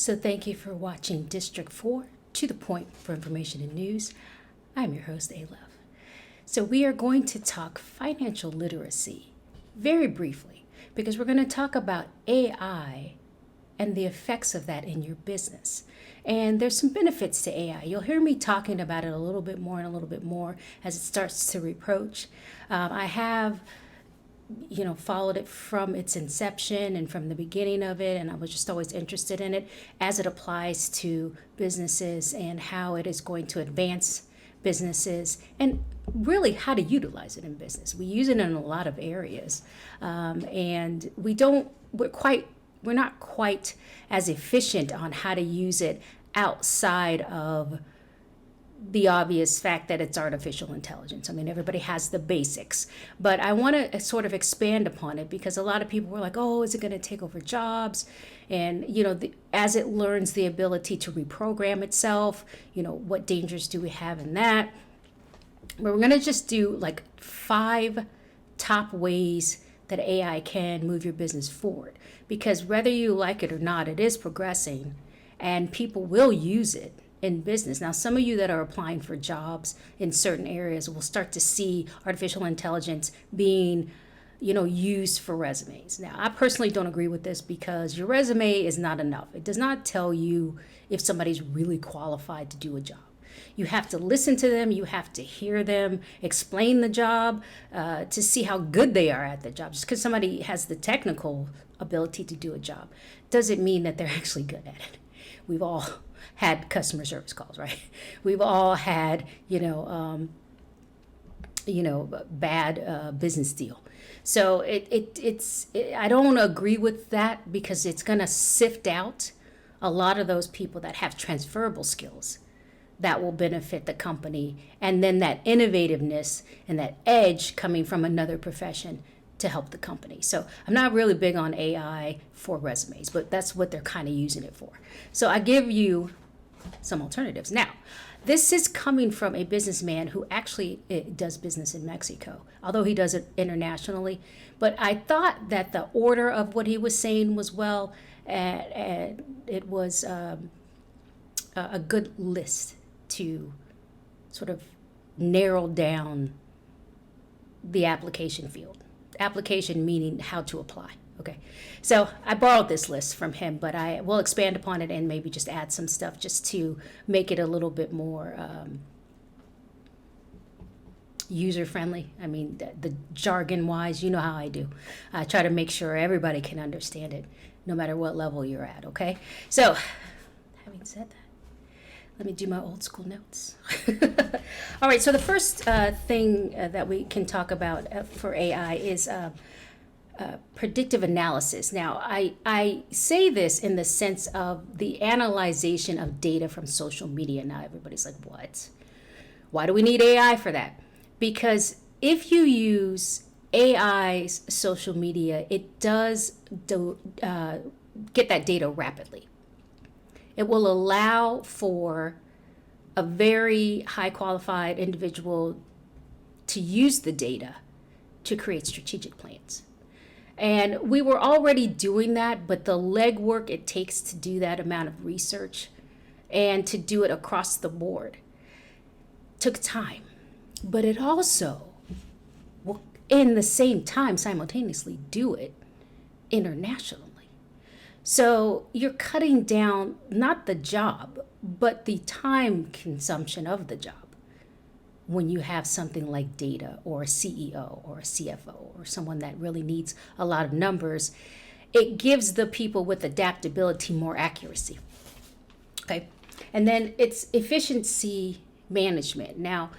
So thank you for watching District 4, To the Point for Information and News. I'm your host, Alef. So we are going to talk financial literacy very briefly because we're going to talk about AI and the effects of that in your business. And there's some benefits to AI. You'll hear me talking about it a little bit more and a little bit more as it starts to approach. I have followed it from its inception and from the beginning of it, and I was just always interested in it as it applies to businesses and how it is going to advance businesses and really how to utilize it in business. We use it in a lot of areas, and we're not quite as efficient on how to use it outside of the obvious fact that it's artificial intelligence. I mean, everybody has the basics, but I want to sort of expand upon it because a lot of people were like, oh, is it going to take over jobs? And, as it learns the ability to reprogram itself, what dangers do we have in that? But we're going to just do like 5 top ways that AI can move your business forward, because whether you like it or not, it is progressing and people will use it in business. Now, some of you that are applying for jobs in certain areas will start to see artificial intelligence being, used for resumes. Now, I personally don't agree with this because your resume is not enough. It does not tell you if somebody's really qualified to do a job. You have to listen to them, you have to hear them explain the job to see how good they are at the job. Just because somebody has the technical ability to do a job doesn't mean that they're actually good at it. We've all had customer service calls, right? We've all had, bad business deal. So I don't agree with that because it's going to sift out a lot of those people that have transferable skills that will benefit the company, and then that innovativeness and that edge coming from another profession to help the company. So I'm not really big on AI for resumes, but that's what they're kind of using it for. So I give you some alternatives. Now, this is coming from a businessman who actually does business in Mexico, although he does it internationally. But I thought that the order of what he was saying was it was a good list to sort of narrow down the application field. Application meaning how to apply. Okay, so I borrowed this list from him, but I will expand upon it and maybe just add some stuff just to make it a little bit more user-friendly. I mean, the jargon-wise, you know how I do. I try to make sure everybody can understand it, no matter what level you're at, okay? So, having said that, let me do my old school notes. All right, so the first thing that we can talk about for AI is predictive analysis. Now, I say this in the sense of the analyzation of data from social media. Now, everybody's like, what? Why do we need AI for that? Because if you use AI's social media, it does get that data rapidly. It will allow for a very high qualified individual to use the data to create strategic plans. And we were already doing that, but the legwork it takes to do that amount of research and to do it across the board took time. But it also will, in the same time, simultaneously do it internationally. So you're cutting down not the job, but the time consumption of the job when you have something like data or a CEO or a CFO or someone that really needs a lot of numbers. It gives the people with adaptability more accuracy. Okay. And then it's efficiency management. Now,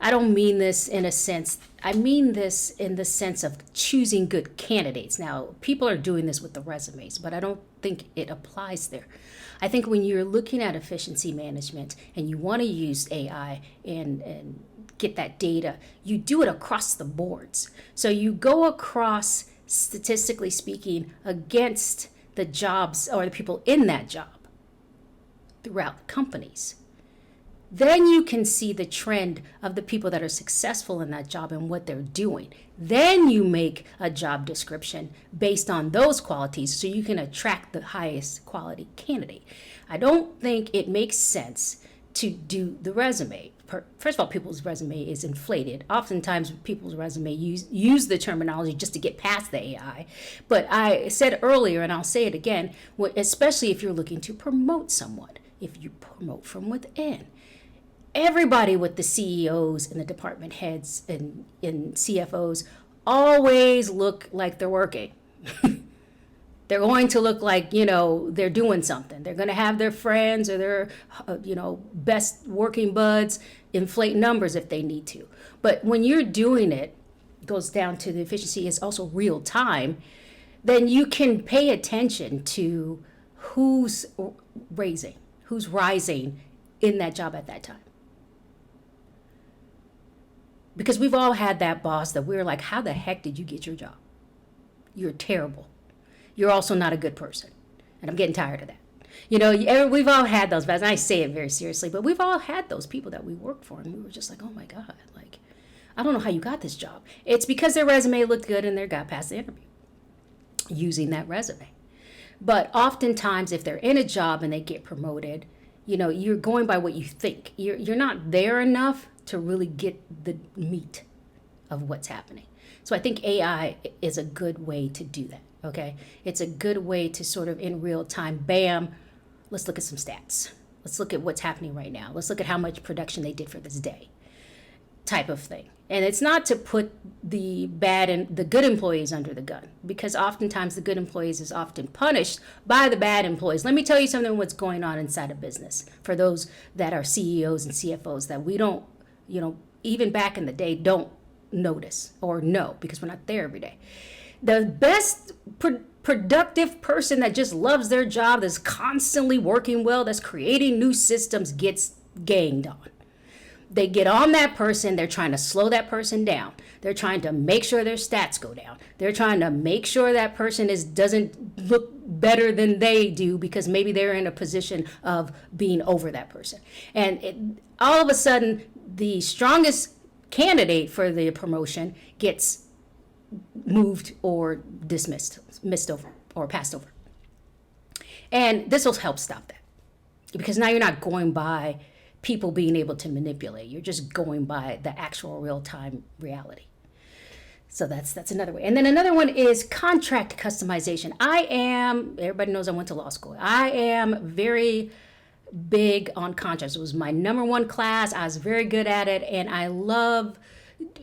I don't mean this in a sense, I mean this in the sense of choosing good candidates. Now, people are doing this with the resumes, but I don't think it applies there. I think when you're looking at efficiency management and you want to use AI and get that data, you do it across the boards. So you go across, statistically speaking, against the jobs or the people in that job throughout companies. Then you can see the trend of the people that are successful in that job and what they're doing. Then you make a job description based on those qualities so you can attract the highest quality candidate. I don't think it makes sense to do the resume. First of all, people's resume is inflated. Oftentimes, people's resume use the terminology just to get past the AI. But I said earlier, and I'll say it again, especially if you're looking to promote someone, if you promote from within. Everybody with the CEOs and the department heads and CFOs always look like they're working. They're going to look like, they're doing something. They're going to have their friends or their, best working buds inflate numbers if they need to. But when you're doing it, goes down to the efficiency is also real time, then you can pay attention to who's rising in that job at that time. Because we've all had that boss that we're like, how the heck did you get your job? You're terrible. You're also not a good person. And I'm getting tired of that. We've all had those bosses. I say it very seriously, but we've all had those people that we work for. And we were just like, oh my God, I don't know how you got this job. It's because their resume looked good and they got past the interview using that resume. But oftentimes if they're in a job and they get promoted, you're going by what you think. You're not there enough to really get the meat of what's happening. So I think AI is a good way to do that. Okay, it's a good way to sort of in real time, bam, let's look at some stats. Let's look at what's happening right now. Let's look at how much production they did for this day, type of thing. And it's not to put the bad and the good employees under the gun, because oftentimes the good employees is often punished by the bad employees. Let me tell you something what's going on inside a business for those that are CEOs and CFOs that we don't, even back in the day, don't notice or know because we're not there every day. The best productive person that just loves their job, that's constantly working well, that's creating new systems, gets ganged on. They get on that person. They're trying to slow that person down. They're trying to make sure their stats go down. They're trying to make sure that person doesn't look better than they do because maybe they're in a position of being over that person. And all of a sudden, the strongest candidate for the promotion gets moved or dismissed, missed over, or passed over. And this will help stop that. Because now you're not going by people being able to manipulate. You're just going by the actual real-time reality. So that's another way. And then another one is contract customization. Everybody knows I went to law school. I am very big on contracts. It was my number one class. I was very good at it. And I love,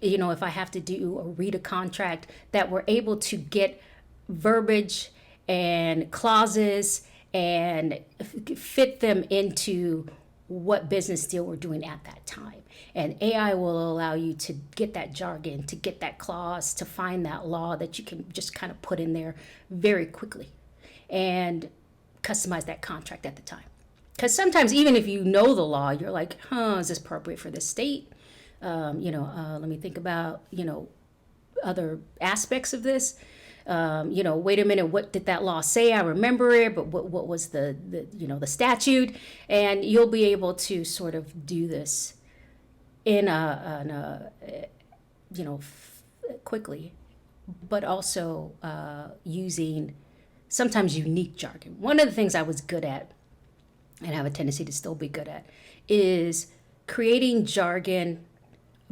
if I have to do or read a contract, that we're able to get verbiage and clauses and fit them into what business deal we're doing at that time. And AI will allow you to get that jargon, to get that clause, to find that law that you can just kind of put in there very quickly and customize that contract at the time. Because sometimes even if you know the law, you're like, is this appropriate for this state? Let me think about, other aspects of this. Wait a minute, what did that law say? I remember it, but what was the statute? And you'll be able to sort of do this quickly, but also using sometimes unique jargon. One of the things I was good at, and have a tendency to still be good at, is creating jargon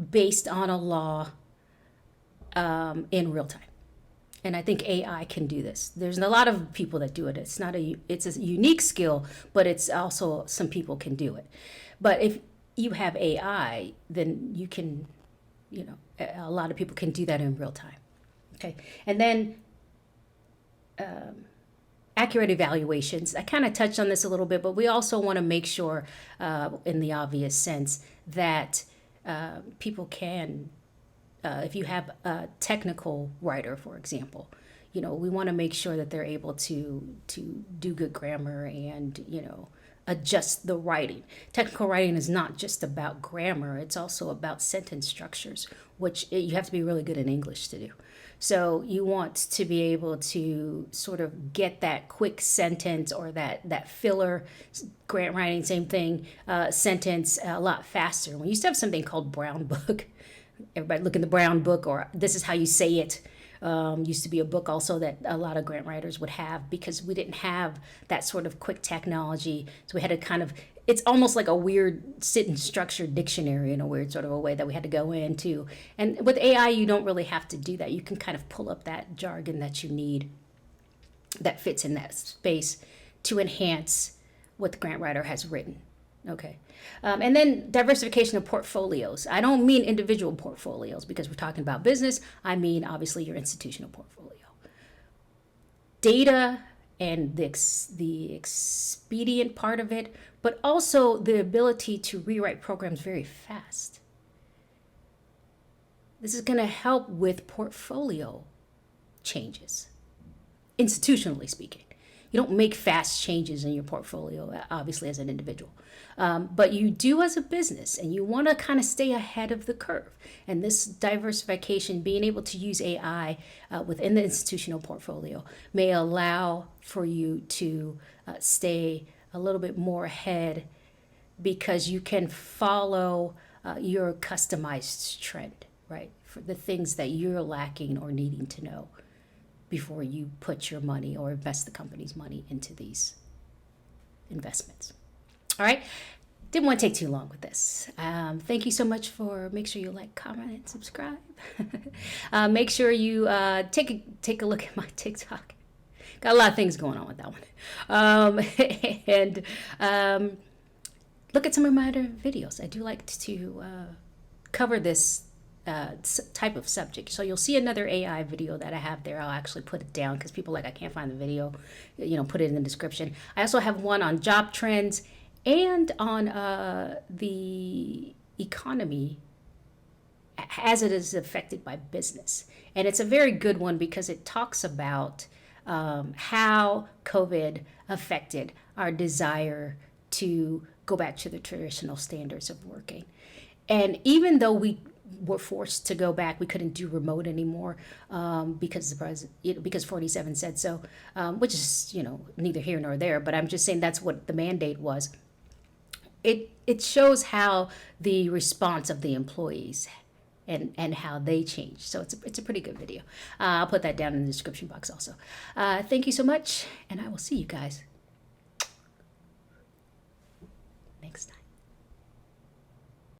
based on a law in real time. And I think AI can do this. There's a lot of people that do it. It's a unique skill, but it's also some people can do it. But if you have AI, then you can, a lot of people can do that in real time. Okay. And then accurate evaluations. I kind of touched on this a little bit, but we also want to make sure in the obvious sense that people can, if you have a technical writer, for example, we want to make sure that they're able to do good grammar and, adjust the writing. Technical writing is not just about grammar. It's also about sentence structures, which you have to be really good in English to do. So you want to be able to sort of get that quick sentence or that filler grant writing, same thing, sentence a lot faster. When you used to have something called Brown Book, everybody look in the Brown Book, or this is how you say it. Used to be a book also that a lot of grant writers would have, because we didn't have that sort of quick technology. So we had to kind of, it's almost like a weird sentence structure dictionary in a weird sort of a way that we had to go into. And with AI, you don't really have to do that. You can kind of pull up that jargon that you need that fits in that space to enhance what the grant writer has written. Okay. And then diversification of portfolios. I don't mean individual portfolios because we're talking about business. I mean, obviously, your institutional portfolio. Data and the expedient part of it, but also the ability to rewrite programs very fast. This is going to help with portfolio changes, institutionally speaking. You don't make fast changes in your portfolio, obviously, as an individual. But you do as a business, and you want to kind of stay ahead of the curve. And this diversification, being able to use AI within the institutional portfolio, may allow for you to stay a little bit more ahead, because you can follow your customized trend, right? For the things that you're lacking or needing to know before you put your money or invest the company's money into these investments. All right. Didn't want to take too long with this. Thank you so much for, make sure you like, comment, and subscribe. Make sure you take a look at my TikTok. Got a lot of things going on with that one. And look at some of my other videos. I do like to cover this type of subject. So you'll see another AI video that I have there. I'll actually put it down because people I can't find the video, put it in the description. I also have one on job trends and on the economy as it is affected by business. And it's a very good one because it talks about how COVID affected our desire to go back to the traditional standards of working. And even though we were forced to go back, we couldn't do remote anymore because the president, because 47 said so, which is neither here nor there. But I'm just saying that's what the mandate was. It shows how the response of the employees and how they changed. So it's a pretty good video. I'll put that down in the description box also. Thank you so much, and I will see you guys